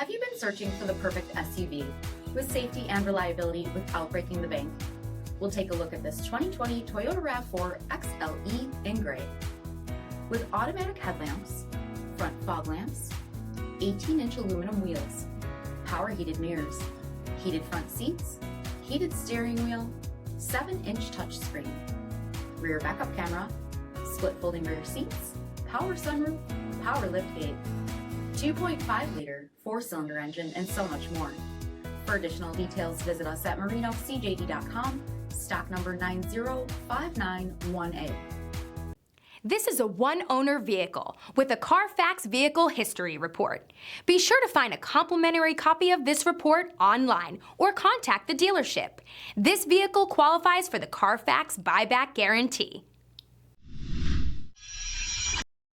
Have you been searching for the perfect SUV with safety and reliability without breaking the bank? We'll take a look at this 2020 Toyota RAV4 XLE in gray. With automatic headlamps, front fog lamps, 18-inch aluminum wheels, power heated mirrors, heated front seats, heated steering wheel, 7-inch touchscreen, rear backup camera, split folding rear seats, power sunroof, power liftgate, 2.5-liter 4-cylinder engine, and so much more. For additional details, visit us at marinocjd.com, stock number 905918. This is a one-owner vehicle with a Carfax Vehicle History Report. Be sure to find a complimentary copy of this report online or contact the dealership. This vehicle qualifies for the Carfax Buyback Guarantee.